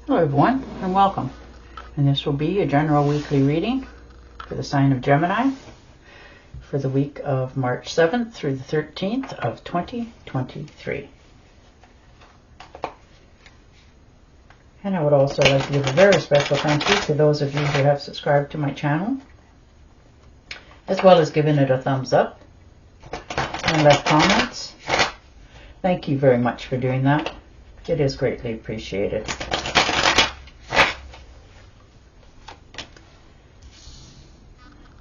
Hello everyone and welcome, and this will be a general weekly reading for the sign of Gemini for the week of March 7th through the 13th of 2023. And I would also like to give a very special thank you to those of you who have subscribed to my channel, as well as given it a thumbs up and left comments. Thank you very much for doing that. It is greatly appreciated.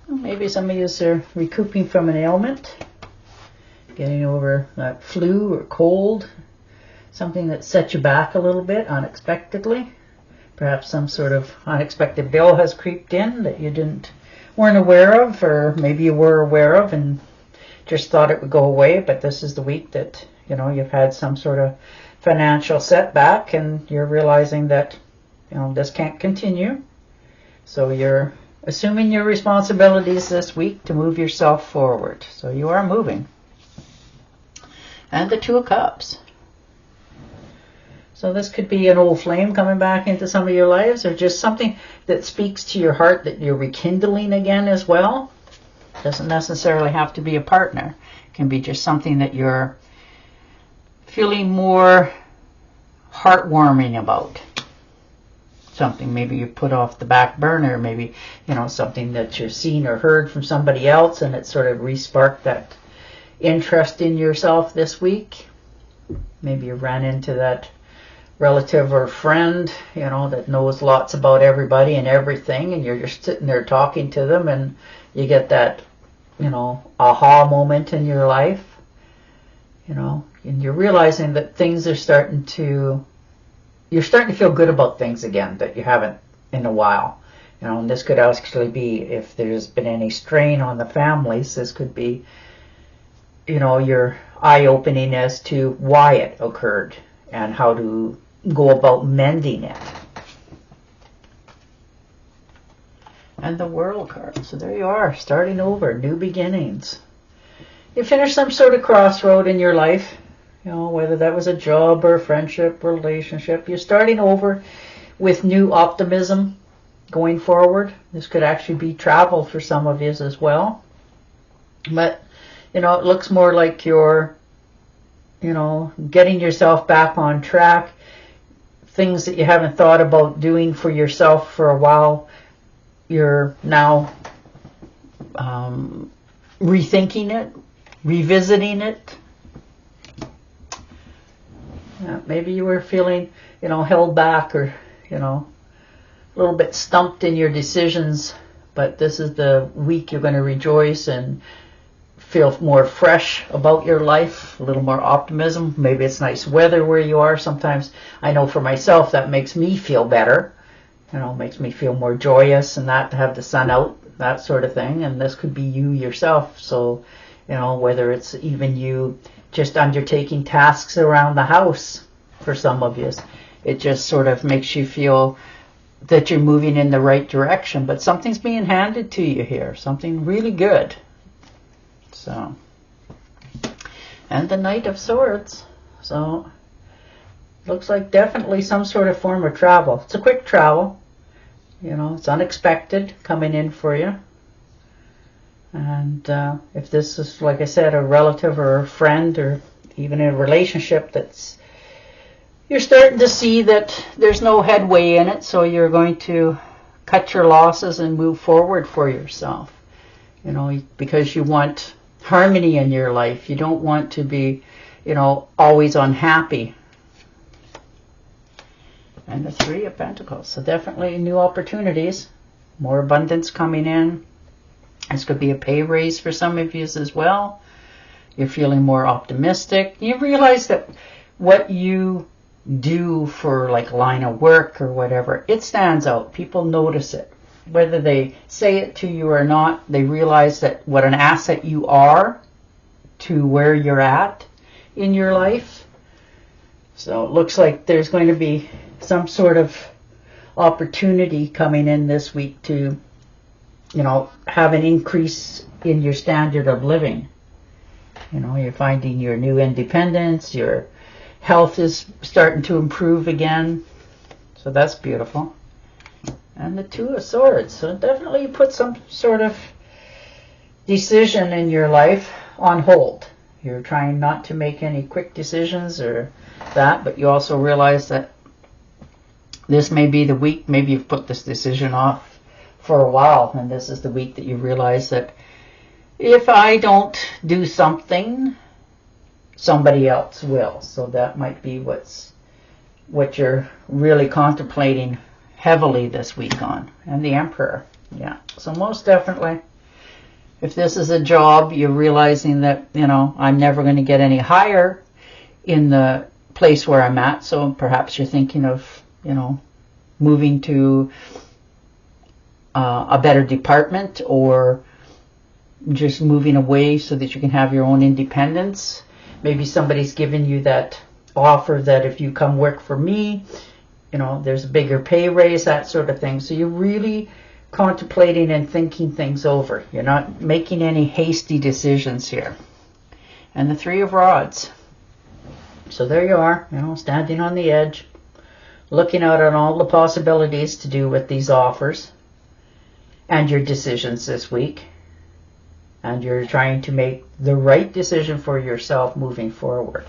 Maybe some of you are recouping from an ailment, getting over that flu or cold, something that set you back a little bit unexpectedly. Perhaps some sort of unexpected bill has creeped in that you weren't aware of, or maybe you were aware of and just thought it would go away. But this is the week that you've had some sort of financial setback, and you're realizing that this can't continue. So you're assuming your responsibilities this week to move yourself forward. So you are moving. And the Two of Cups. So this could be an old flame coming back into some of your lives, or just something that speaks to your heart that you're rekindling again as well. Doesn't necessarily have to be a partner. It can be just something that you're feeling more heartwarming about. Something maybe you put off the back burner, maybe something that you've seen or heard from somebody else, and it sort of re-sparked that interest in yourself this week. Maybe you ran into that relative or friend that knows lots about everybody and everything, and you're just sitting there talking to them, and you get that aha moment in your life, and you're realizing that things are you're starting to feel good about things again that you haven't in a while. And this could actually be, if there's been any strain on the families, this could be, your eye-opening as to why it occurred and how to go about mending it. And the World card. So there you are, starting over, new beginnings. You finished some sort of crossroad in your life. Whether that was a job or a friendship, relationship, you're starting over with new optimism going forward. This could actually be travel for some of you as well. But, it looks more like you're, getting yourself back on track. Things that you haven't thought about doing for yourself for a while, you're now rethinking it, revisiting it. Maybe you were feeling, held back or, a little bit stumped in your decisions. But this is the week you're going to rejoice and feel more fresh about your life, a little more optimism. Maybe it's nice weather where you are. Sometimes I know for myself that makes me feel better. Makes me feel more joyous, and that to have the sun out, that sort of thing. And this could be you yourself. So, whether it's even you just undertaking tasks around the house for some of you, it just sort of makes you feel that you're moving in the right direction, but something's being handed to you here, something really good. So, and the Knight of Swords. So looks like definitely some sort of form of travel. It's a quick travel, it's unexpected coming in for you. And if this is, like I said, a relative or a friend, or even a relationship you're starting to see that there's no headway in it, so you're going to cut your losses and move forward for yourself. Because you want harmony in your life. You don't want to be, always unhappy. And the Three of Pentacles. So definitely new opportunities, more abundance coming in. This could be a pay raise for some of you as well. You're feeling more optimistic. You realize that what you do for line of work or whatever, it stands out. People notice it. Whether they say it to you or not, they realize that what an asset you are to where you're at in your life. So it looks like there's going to be some sort of opportunity coming in this week to have an increase in your standard of living. You're finding your new independence, your health is starting to improve again. So that's beautiful. And the Two of Swords. So definitely you put some sort of decision in your life on hold. You're trying not to make any quick decisions or that, but you also realize that this may be the week, maybe you've put this decision off for a while, and this is the week that you realize that if I don't do something, somebody else will. So that might be what you're really contemplating heavily this week on. And the Emperor. Yeah. So most definitely, if this is a job, you're realizing that, you know, I'm never going to get any higher in the place where I'm at. So perhaps you're thinking of, you know, moving to a better department, or just moving away so that you can have your own independence. Maybe somebody's given you that offer that if you come work for me, you know, there's a bigger pay raise, that sort of thing. So you're really contemplating and thinking things over. You're not making any hasty decisions here. And the Three of Rods. So there you are, you know, standing on the edge, looking out on all the possibilities to do with these offers and your decisions this week. And you're trying to make the right decision for yourself moving forward.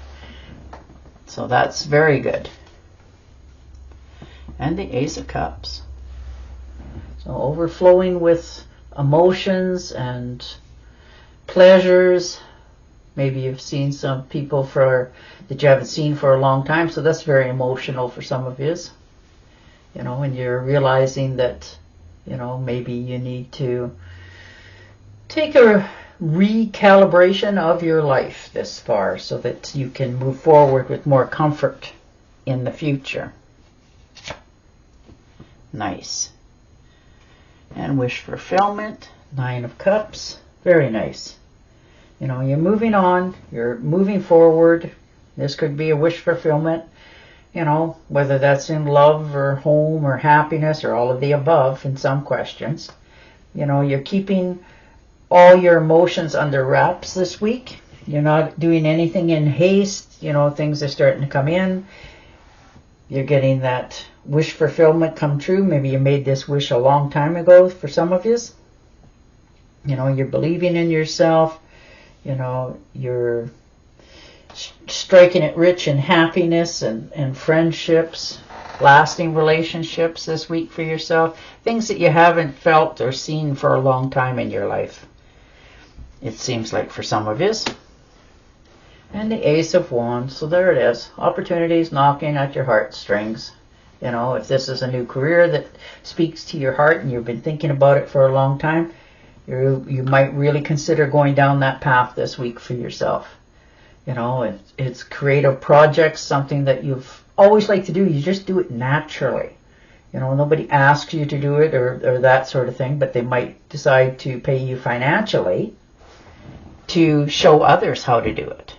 So that's very good. And the Ace of Cups. So overflowing with emotions and pleasures. Maybe you've seen some people that you haven't seen for a long time. So that's very emotional for some of you. You know, when you're realizing that, you know, maybe you need to take a recalibration of your life this far so that you can move forward with more comfort in the future. Nice. And wish fulfillment. Nine of Cups. Very nice. You know, you're moving on. You're moving forward. This could be a wish fulfillment. You know, whether that's in love or home or happiness or all of the above in some questions. You know, you're keeping all your emotions under wraps this week. You're not doing anything in haste. You know, things are starting to come in. You're getting that wish fulfillment come true. Maybe you made this wish a long time ago for some of you. You know, you're believing in yourself. You know, you're striking it rich in happiness and friendships, lasting relationships this week for yourself. Things that you haven't felt or seen for a long time in your life, it seems like, for some of you. And the Ace of Wands. So there it is. Opportunities knocking at your heartstrings. You know, if this is a new career that speaks to your heart and you've been thinking about it for a long time, you might really consider going down that path this week for yourself. You know, it's creative projects, something that you've always liked to do. You just do it naturally. You know, nobody asks you to do it or that sort of thing, but they might decide to pay you financially to show others how to do it.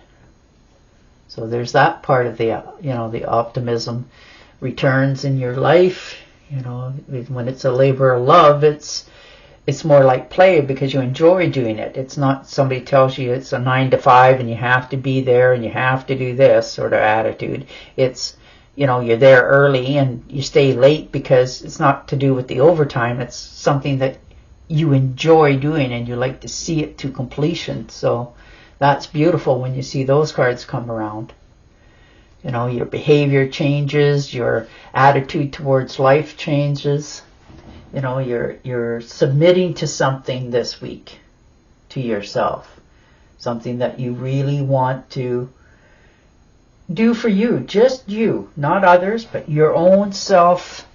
So there's that part of the, you know, the optimism returns in your life. You know, when it's a labor of love, it's more like play because you enjoy doing it. It's not somebody tells you it's a 9 to 5 and you have to be there and you have to do this sort of attitude. It's, you know, you're there early and you stay late because it's not to do with the overtime. It's something that you enjoy doing and you like to see it to completion. So that's beautiful when you see those cards come around. You know, your behavior changes, your attitude towards life changes. You know, you're submitting to something this week, to yourself. Something that you really want to do for you, just you, not others, but your own self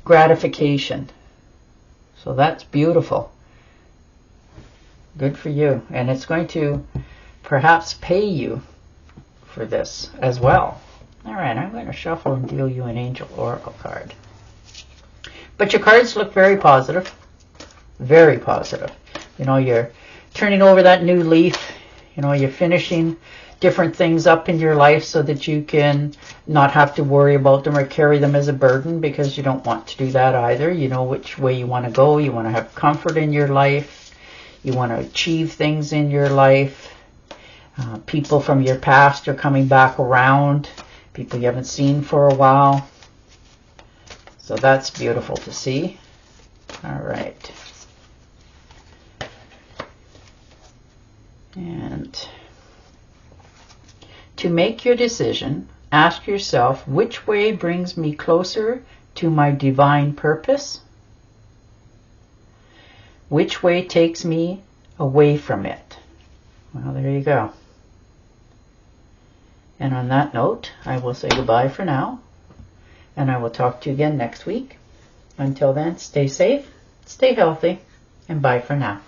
gratification. So that's beautiful. Good for you. And it's going to perhaps pay you for this as well. All right, I'm going to shuffle and deal you an Angel Oracle card. But your cards look very positive. Very positive. You know, you're turning over that new leaf. You know, you're finishing different things up in your life so that you can not have to worry about them or carry them as a burden, because you don't want to do that either. You know which way you want to go. You want to have comfort in your life. You want to achieve things in your life. People from your past are coming back around. People you haven't seen for a while. So that's beautiful to see. All right. And to make your decision, ask yourself, which way brings me closer to my divine purpose? Which way takes me away from it? Well, there you go. And on that note, I will say goodbye for now. And I will talk to you again next week. Until then, stay safe, stay healthy, and bye for now.